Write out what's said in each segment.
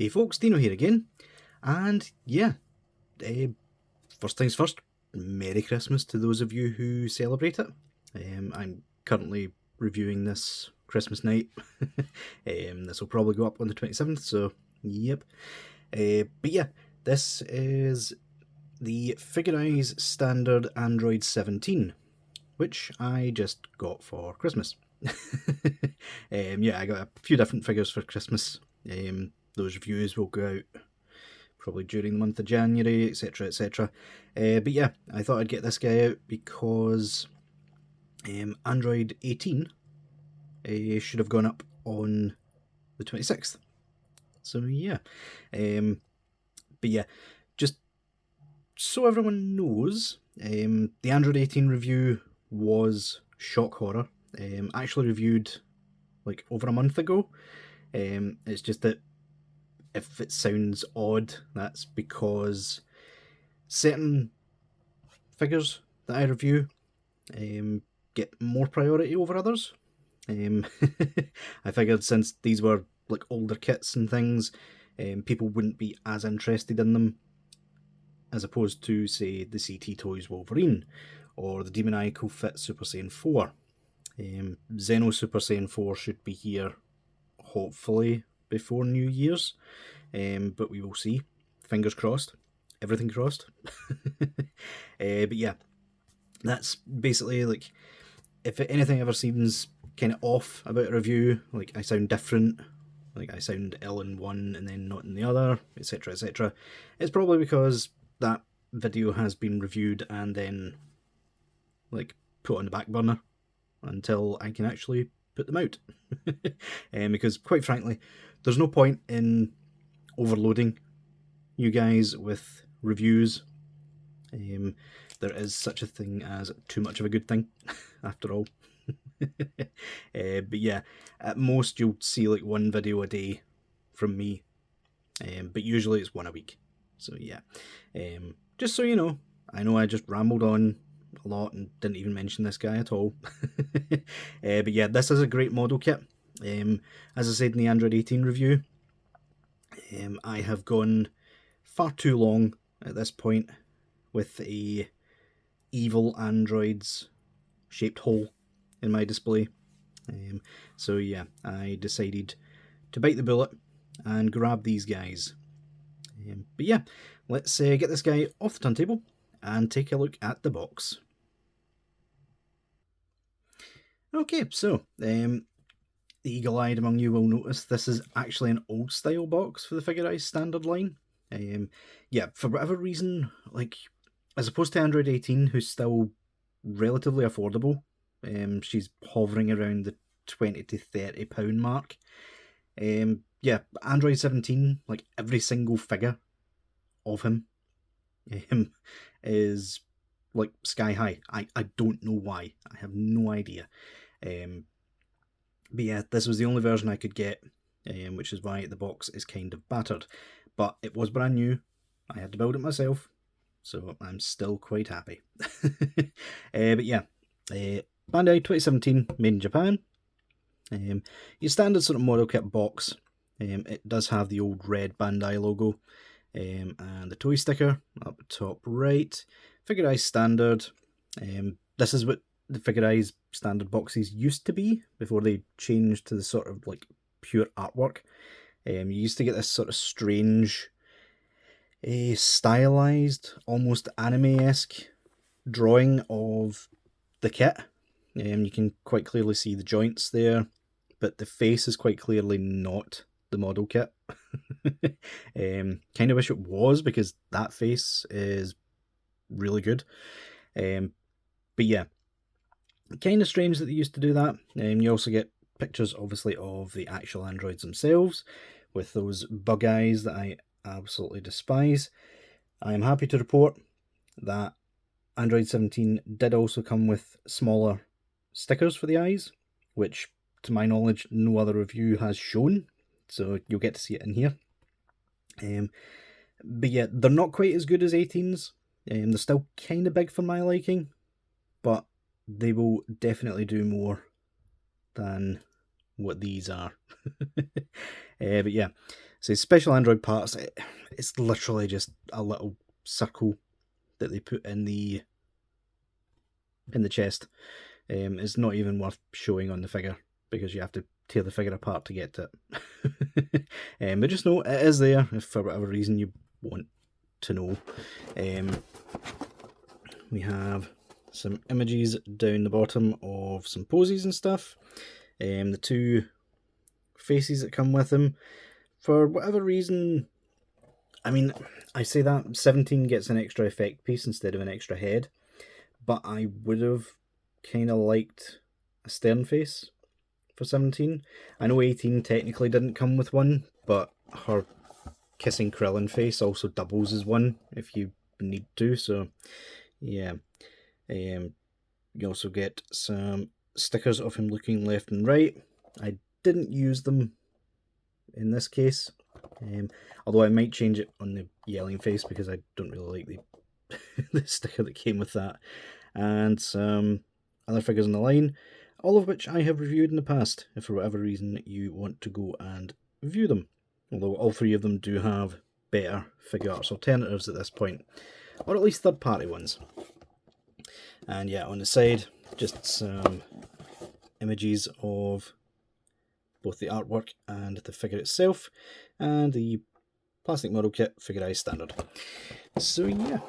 Hey folks, Deano here again, and yeah, first things first, Merry Christmas to those of you who celebrate it. I'm currently reviewing this Christmas night. This will probably go up on the 27th, so yep. But yeah, this is the Figure Eyes Standard Android 17, which I just got for Christmas. Yeah, I got a few different figures for Christmas. Those reviews will go out probably during the month of January, etc, etc. But yeah, I thought I'd get this guy out because Android 18 should have gone up on the 26th. So yeah. But yeah, just so everyone knows, the Android 18 review was shock horror. Actually reviewed like over a month ago. It's just that if it sounds odd, that's because certain figures that I review get more priority over others. I figured since these were like older kits and things, people wouldn't be as interested in them as opposed to, say, the CT Toys Wolverine or the Demoniacal Fit Super Saiyan 4. Xeno Super Saiyan 4 should be here hopefully before New Year's, but we will see. Fingers crossed. Everything crossed. But yeah, that's basically like, if anything ever seems kind of off about a review, like I sound different, like I sound ill in one and then not in the other, etc, etc, it's probably because that video has been reviewed and then like put on the back burner until I can actually put them out. Because quite frankly, there's no point in overloading you guys with reviews. There is such a thing as too much of a good thing, after all. But yeah, at most you'll see like one video a day from me, but usually it's one a week. So yeah, just so you know, I know I just rambled on a lot and didn't even mention this guy at all. But yeah, this is a great model kit. As I said in the Android 18 review, I have gone far too long at this point with a evil android's shaped hole in my display. So yeah, I decided to bite the bullet and grab these guys. But yeah, let's get this guy off the turntable and take a look at the box. Okay, so the eagle-eyed among you will notice this is actually an old style box for the Figure Eyes standard line. Yeah, for whatever reason, like, as opposed to Android 18, who's still relatively affordable, she's hovering around the £20 to £30 mark. Yeah, Android 17, like every single figure of him is like sky high. I don't know why. I have no idea. But yeah, this was the only version I could get, which is why the box is kind of battered. But it was brand new. I had to build it myself, so I'm still quite happy. But yeah, Bandai 2017, made in Japan. Your standard sort of model kit box. It does have the old red Bandai logo, and the toy sticker up the top right. Figure Eyes standard. This is what the Figure Eyes standard boxes used to be before they changed to the sort of like pure artwork. You used to get this sort of strange, stylized, almost anime-esque drawing of the kit. You can quite clearly see the joints there, but the face is quite clearly not the model kit. Kind of wish it was, because that face is really good. But yeah, kind of strange that they used to do that. You also get pictures, obviously, of the actual androids themselves, with those bug eyes that I absolutely despise. I am happy to report that Android 17 did also come with smaller stickers for the eyes, which, to my knowledge, no other review has shown, so you'll get to see it in here. But yeah, they're not quite as good as 18s. They're still kind of big for my liking, but they will definitely do more than what these are. But yeah, So special Android parts, it's literally just a little circle that they put in the chest. It's not even worth showing on the figure because you have to tear the figure apart to get to it. But just know it is there if for whatever reason you want to know. We have some images down the bottom of some poses and stuff. The two faces that come with them. For whatever reason, I mean, I say that 17 gets an extra effect piece instead of an extra head, but I would have kind of liked a stern face for 17. I know 18 technically didn't come with one, but her kissing Krillin face also doubles as one if you need to, so yeah. You also get some stickers of him looking left and right. I didn't use them in this case, although I might change it on the yelling face because I don't really like the, the sticker that came with that. And some other figures in the line, all of which I have reviewed in the past, if for whatever reason you want to go and view them. Although all three of them do have better figure arts alternatives at this point, or at least third-party ones. And yeah, on the side, just some images of both the artwork and the figure itself, and the plastic model kit figurized standard. So yeah,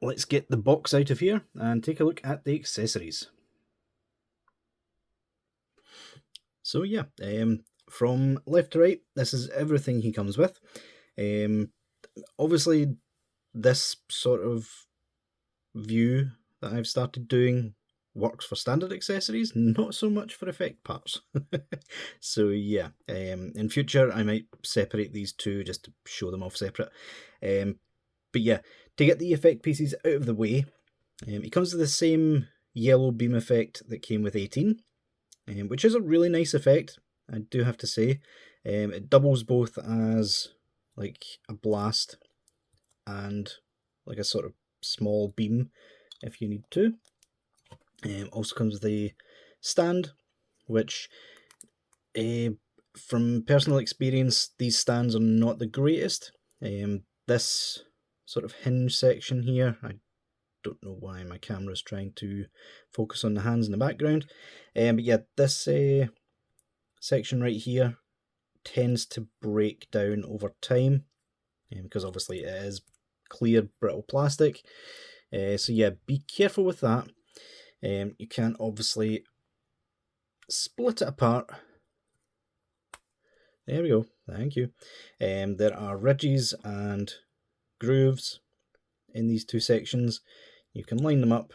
let's get the box out of here and take a look at the accessories. So yeah, from left to right, this is everything he comes with. Obviously, this sort of view that I've started doing works for standard accessories, not so much for effect parts. So yeah, in future I might separate these two just to show them off separate. But yeah, to get the effect pieces out of the way, it comes with the same yellow beam effect that came with 18, which is a really nice effect, I do have to say. It doubles both as like a blast and like a sort of small beam if you need to. Also comes with a stand, which from personal experience, these stands are not the greatest. This sort of hinge section here, I don't know why my camera is trying to focus on the hands in the background, but yeah, this section right here tends to break down over time, because obviously it is clear brittle plastic. So yeah, be careful with that. You can obviously split it apart. There we go, thank you. There are ridges and grooves in these two sections. You can line them up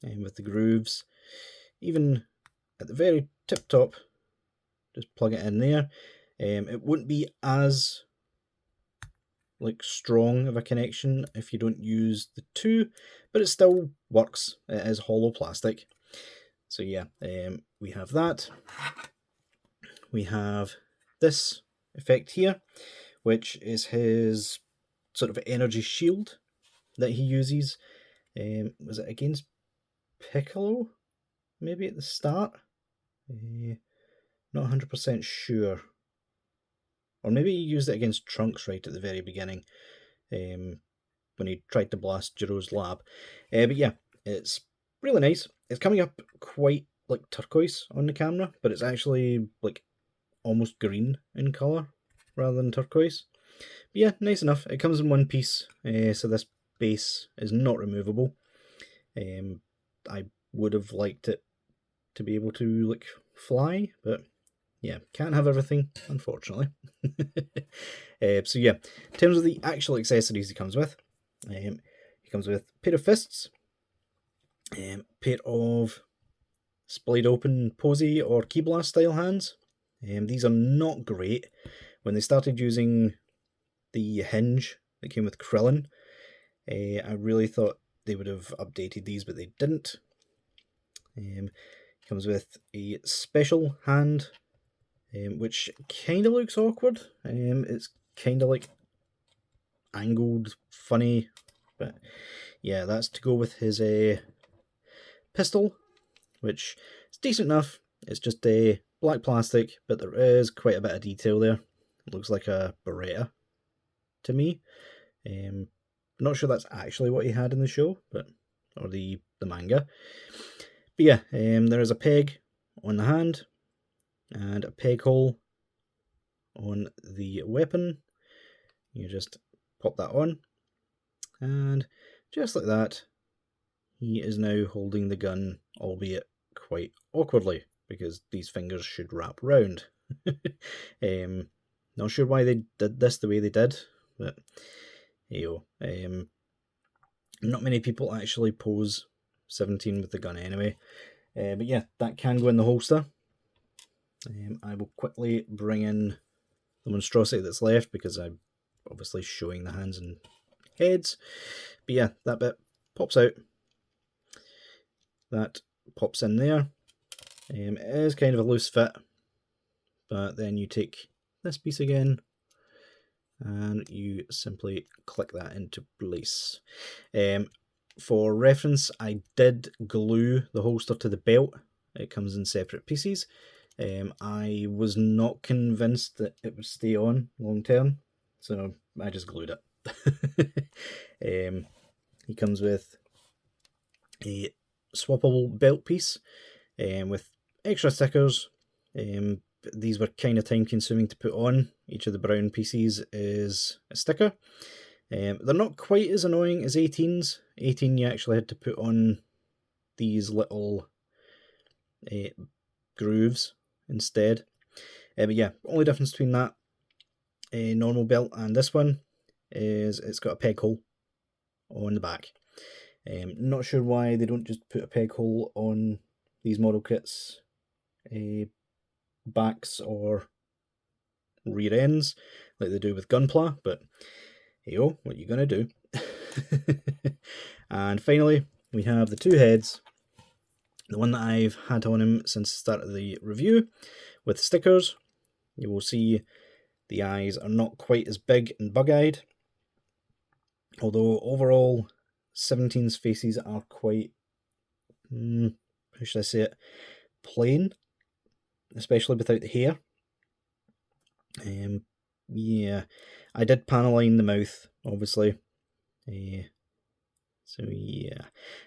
with the grooves. Even at the very tip top, just plug it in there. It won't be as like strong of a connection if you don't use the two, but it still works. It is hollow plastic. So yeah, we have that. We have this effect here, which is his sort of energy shield that he uses. Was it against Piccolo? Maybe at the start? Not 100% sure. Or maybe he used it against Trunks right at the very beginning, when he tried to blast Jiro's lab. But yeah, it's really nice. It's coming up quite like turquoise on the camera, but it's actually like almost green in colour rather than turquoise. But yeah, nice enough. It comes in one piece, so this base is not removable. I would have liked it to be able to like fly, but yeah, can't have everything, unfortunately. So yeah, in terms of the actual accessories he comes with, he comes with a pair of fists, a pair of splayed open posy or key blast style hands. These are not great. When they started using the hinge that came with Krillin, I really thought they would have updated these, but they didn't. Comes with a special hand, which kind of looks awkward. It's kind of like angled, funny, but yeah, that's to go with his pistol, which is decent enough. It's just black plastic, but there is quite a bit of detail there. It looks like a Beretta to me. Not sure that's actually what he had in the show, but or the manga. But yeah, there is a peg on the hand and a peg hole on the weapon. You just pop that on, and just like that, he is now holding the gun, albeit quite awkwardly, because these fingers should wrap round. Not sure why they did this the way they did, but not many people actually pose 17 with the gun anyway. But yeah, that can go in the holster. I will quickly bring in the monstrosity that's left because I'm obviously showing the hands and heads. But yeah, that bit pops out. That pops in there. It is kind of a loose fit, but then you take this piece again and you simply click that into place. For reference, I did glue the holster to the belt. It comes in separate pieces. I was not convinced that it would stay on long term, so I just glued it. He comes with a swappable belt piece with extra stickers. These were kind of time consuming to put on. Each of the brown pieces is a sticker. They're not quite as annoying as 18s. 18 you actually had to put on these little grooves instead. But yeah, only difference between that normal belt and this one is it's got a peg hole on the back. Not sure why they don't just put a peg hole on these model kits backs or rear ends like they do with Gunpla, but hey oh, what are you gonna do? And finally we have the two heads, the one that I've had on him since the start of the review with stickers. You will see the eyes are not quite as big and bug-eyed, although overall 17's faces are quite, how should I say it, plain, especially without the hair. Yeah, I did panel line the mouth, obviously. So yeah,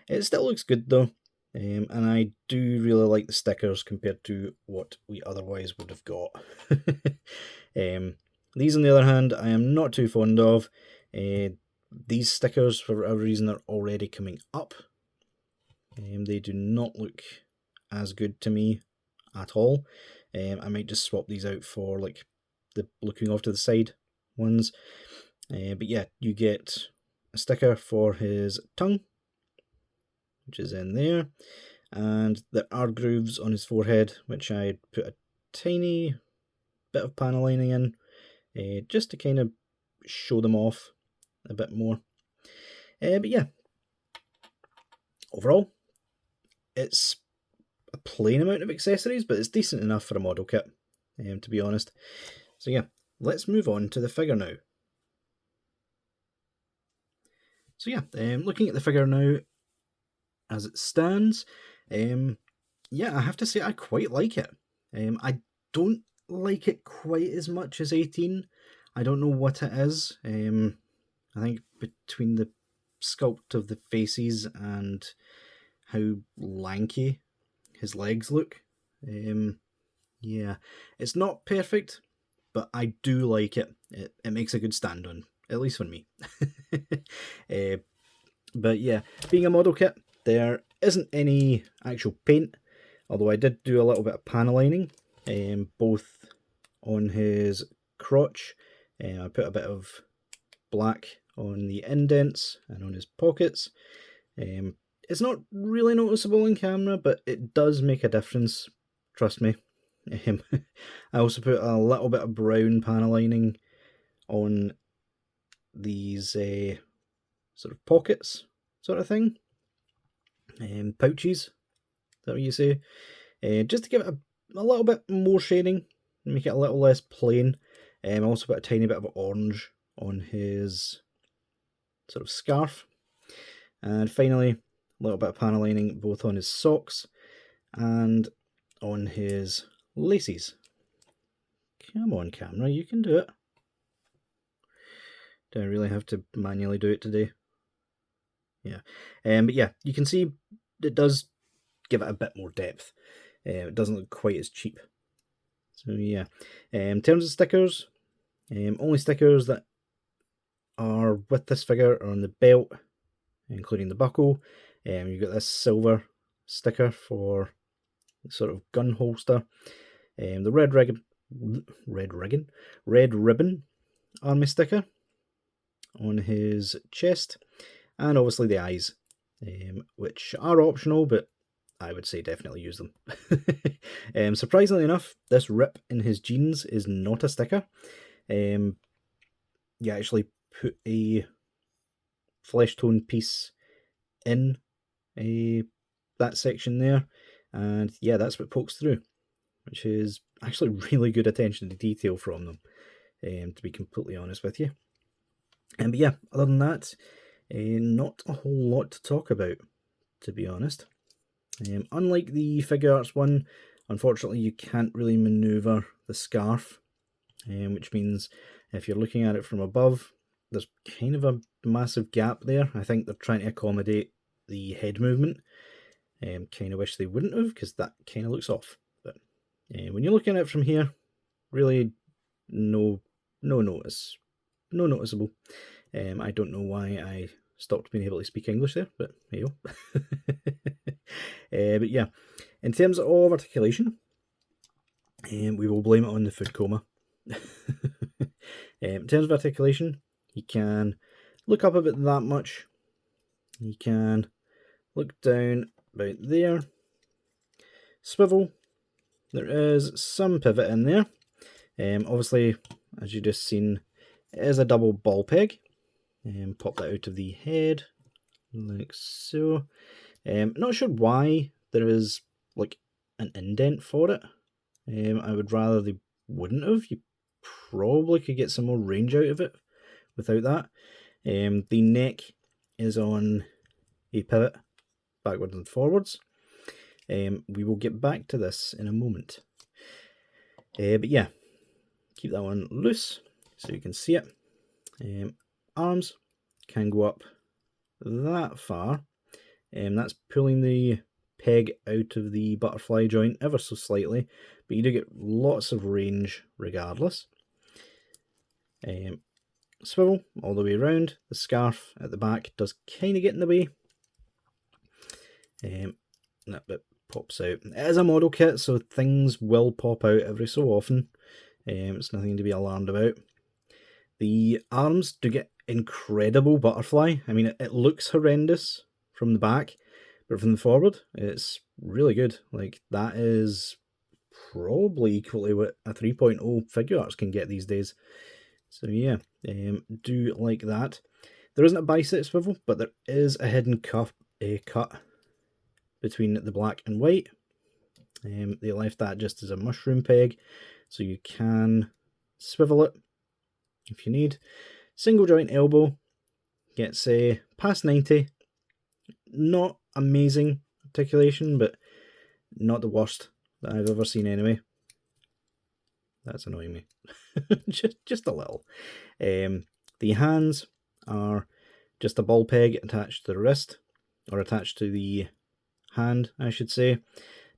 it still looks good though, and I do really like the stickers compared to what we otherwise would have got. These on the other hand, I am not too fond of. These stickers, for whatever reason, are already coming up. They do not look as good to me at all. I might just swap these out for like the looking off to the side ones. But yeah, you get a sticker for his tongue, which is in there, and there are grooves on his forehead, which I put a tiny bit of panel lining in, just to kind of show them off a bit more. But yeah, overall, it's a plain amount of accessories, but it's decent enough for a model kit, to be honest. So yeah, let's move on to the figure now. So yeah, looking at the figure now as it stands, yeah, I have to say I quite like it. I don't like it quite as much as 18. I don't know what it is. I think between the sculpt of the faces and how lanky his legs look. Yeah, it's not perfect, but I do like it. It makes a good stand on, at least for me. But yeah, being a model kit, there isn't any actual paint, although I did do a little bit of panel lining, both on his crotch. I put a bit of black on the indents and on his pockets. It's not really noticeable in camera, but it does make a difference, trust me. I also put a little bit of brown panel lining on these sort of pockets sort of thing, pouches, is that what you say, just to give it a little bit more shading, make it a little less plain. I also put a tiny bit of orange on his sort of scarf, and finally a little bit of panel lining both on his socks and on his laces. Come on, camera, you can do it. Do I really have to manually do it today? Yeah. But yeah, you can see it does give it a bit more depth. It doesn't look quite as cheap. So yeah. In terms of stickers, only stickers that are with this figure are on the belt, including the buckle. You've got this silver sticker for sort of gun holster. The red ribbon army sticker on his chest, and obviously the eyes, which are optional, but I would say definitely use them. Surprisingly enough, this rip in his jeans is not a sticker. You actually put a flesh tone piece in that section there, and yeah, that's what pokes through, which is actually really good attention to detail from them, to be completely honest with you. But yeah, other than that, not a whole lot to talk about, to be honest. Unlike the Figure Arts one, unfortunately you can't really manoeuvre the scarf, which means if you're looking at it from above, there's kind of a massive gap there. I think they're trying to accommodate the head movement. Kind of wish they wouldn't have, because that kind of looks off. But when you're looking at it from here, really no noticeable. I don't know why I stopped being able to speak English there, but there you go. But yeah, in terms of articulation, we will blame it on the food coma. In terms of articulation, you can look up about that much. You can look down about there. Swivel. There is some pivot in there. Obviously, as you just seen, it is a double ball peg. Pop that out of the head, like so. Not sure why there is like an indent for it. I would rather they wouldn't have. You probably could get some more range out of it without that. The neck is on a pivot backwards and forwards. We will get back to this in a moment. But yeah, keep that one loose so you can see it. Arms can go up that far. That's pulling the peg out of the butterfly joint ever so slightly, but you do get lots of range regardless. Swivel all the way around. The scarf at the back does kind of get in the way. That bit pops out. It is a model kit, so things will pop out every so often. It's nothing to be alarmed about. The arms do get incredible butterfly. I mean, it looks horrendous from the back, but from the forward, it's really good. Like, that is probably equal to what a 3.0 Figure Arts can get these days. So yeah, do like that. There isn't a bicep swivel, but there is a hidden cut between the black and white. They left that just as a mushroom peg, so you can swivel it if you need. Single joint elbow gets past 90. Not amazing articulation, but not the worst that I've ever seen anyway. That's annoying me. just a little. The hands are just a ball peg attached to the wrist, or attached to the hand, I should say.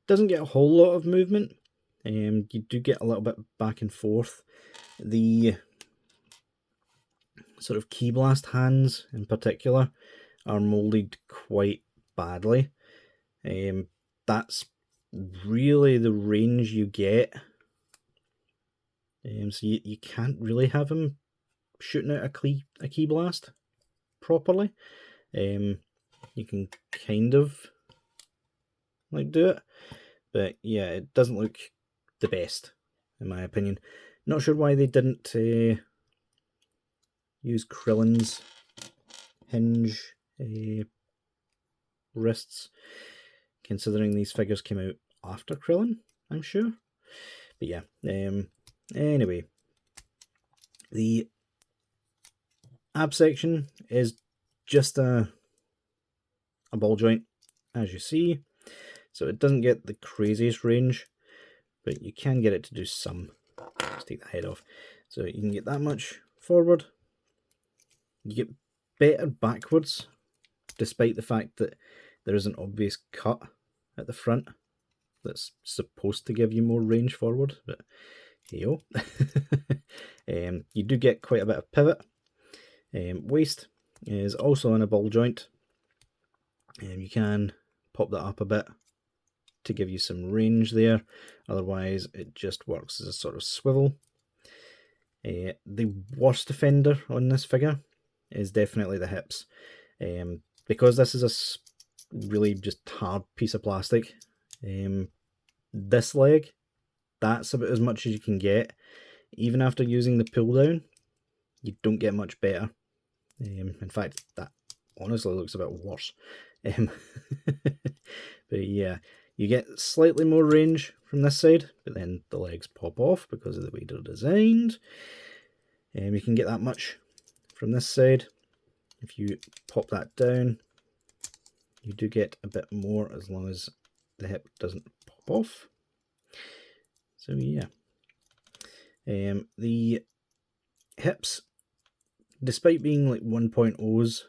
Doesn't get a whole lot of movement. You do get a little bit back and forth. The sort of key blast hands in particular are molded quite badly. That's really the range you get. So you can't really have him shooting out a key blast properly. You can kind of like do it, but yeah, it doesn't look the best in my opinion. Not sure why they didn't use Krillin's hinge wrists, considering these figures came out after Krillin, I'm sure. But yeah, anyway, the ab section is just a ball joint, as you see, so it doesn't get the craziest range. but you can get it to do some. Let's take the head off. So you can get that much forward. You get better backwards, despite the fact that there is an obvious cut at the front that's supposed to give you more range forward, but hey-o. You do get quite a bit of pivot. Waist is also on a ball joint. You can pop that up a bit to give you some range there, otherwise it just works as a sort of swivel. The worst offender on this figure is definitely the hips. Because this is a really just hard piece of plastic, this leg, that's about as much as you can get. Even after using the pull down, you don't get much better. In fact, that honestly looks a bit worse. But yeah, you get slightly more range from this side, but then the legs pop off because of the way they're designed. You can get that much from this side. If you pop that down, you do get a bit more as long as the hip doesn't pop off. So yeah, the hips, despite being like 1.0s,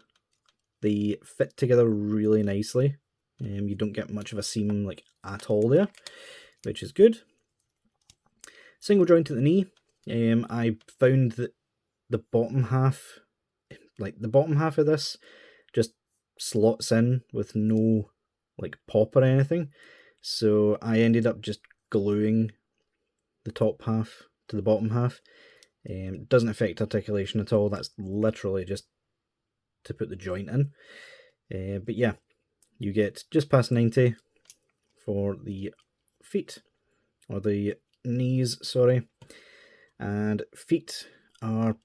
they fit together really nicely. You don't get much of a seam like at all there, which is good. Single joint at the knee. I found that the bottom half, like the bottom half of this, just slots in with no like pop or anything. So I ended up just gluing the top half to the bottom half. It doesn't affect articulation at all. That's literally just to put the joint in. But yeah, you get just past 90 for the feet, or the knees, sorry. And feet are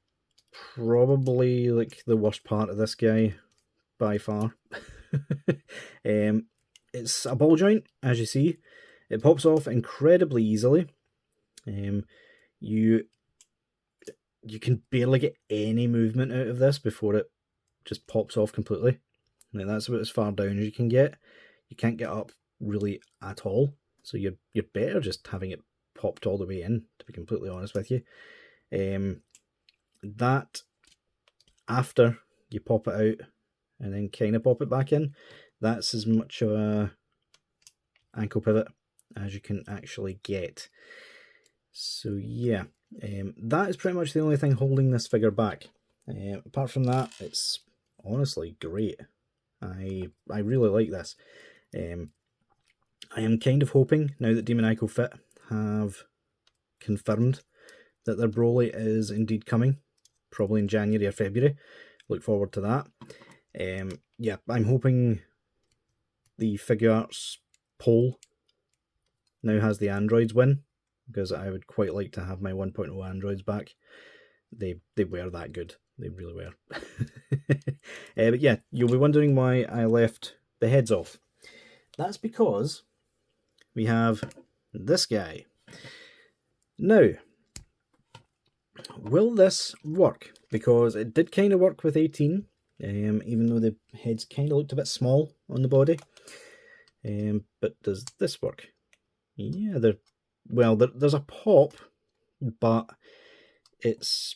probably like the worst part of this guy by far. It's a ball joint, as you see. It pops off incredibly easily. You can barely get any movement out of this before it just pops off completely. Now that's about as far down as you can get. You can't get up really at all, so you're better just having it popped all the way in, to be completely honest with you. That after you pop it out and then kind of pop it back in, that's as much of a ankle pivot as you can actually get. So yeah, that is pretty much the only thing holding this figure back. Apart from that, it's honestly great. I really like this. I am kind of hoping, now that Demonico Fit have confirmed that their Broly is indeed coming, probably in January or February. Look forward to that. Yeah, I'm hoping the Figuarts poll now has the androids win, because I would quite like to have my 1.0 androids back. They were that good. They really were. But yeah, you'll be wondering why I left the heads off. That's because we have this guy. Now, will this work? Because it did kind of work with 18, even though the heads kind of looked a bit small on the body. But does this work? Yeah, there's a pop, but it's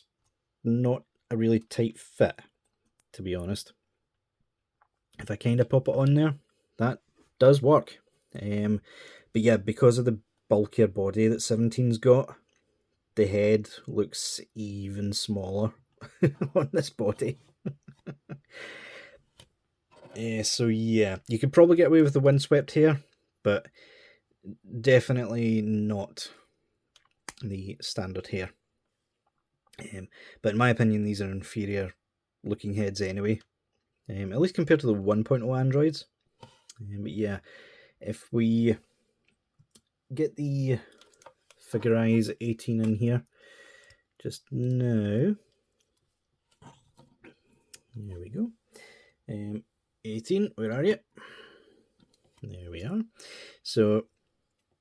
not a really tight fit, to be honest. If I kind of pop it on there, that does work. But yeah, because of the bulkier body that 17's got, the head looks even smaller on this body. So yeah, you could probably get away with the windswept hair, but definitely not the standard hair. But in my opinion, these are inferior looking heads anyway, at least compared to the 1.0 androids. But yeah, if we get the Figure Eyes 18 in here just now, there we go. 18, where are you? There we are. So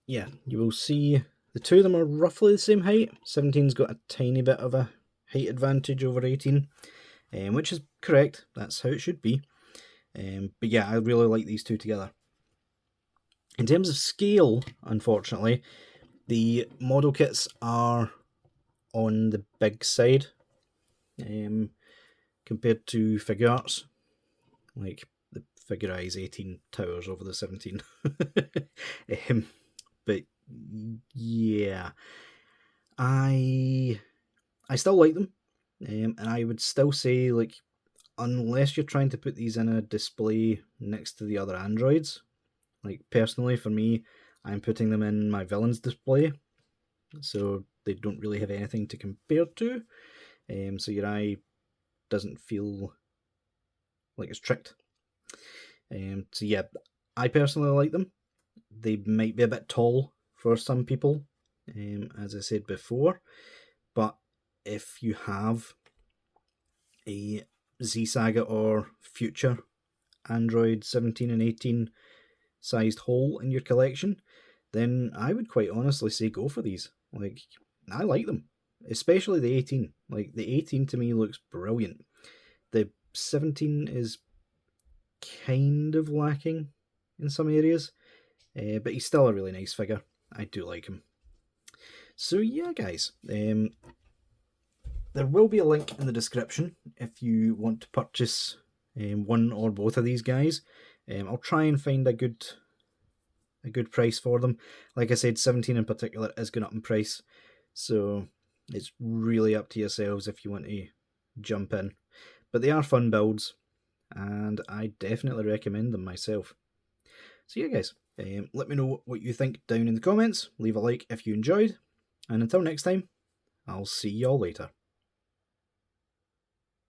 yeah, you will see the two of them are roughly the same height. 17's got a tiny bit of a height advantage over 18, which is correct. That's how it should be. But yeah, I really like these two together. In terms of scale, unfortunately, The model kits are on the big side compared to figure arts. Like the figure eye is 18 towers over the 17. But yeah, I still like them, and I would still say, like, unless you're trying to put these in a display next to the other androids, like personally for me, I'm putting them in my villains display, so they don't really have anything to compare to. So your eye doesn't feel like it's tricked. So yeah, I personally like them. They might be a bit tall for some people, as I said before, but if you have a Z Saga or future Android 17 and 18 sized hole in your collection, then I would quite honestly say go for these. Like, I like them, especially the 18. Like, the 18 to me looks brilliant. The 17 is kind of lacking in some areas, but he's still a really nice figure. I do like him. So yeah, guys, there will be a link in the description if you want to purchase one or both of these guys. I'll try and find a good price for them. Like I said, 17 in particular is going up in price, so it's really up to yourselves if you want to jump in. But they are fun builds, and I definitely recommend them myself. So yeah, guys, let me know what you think down in the comments. Leave a like if you enjoyed, and until next time, I'll see y'all later.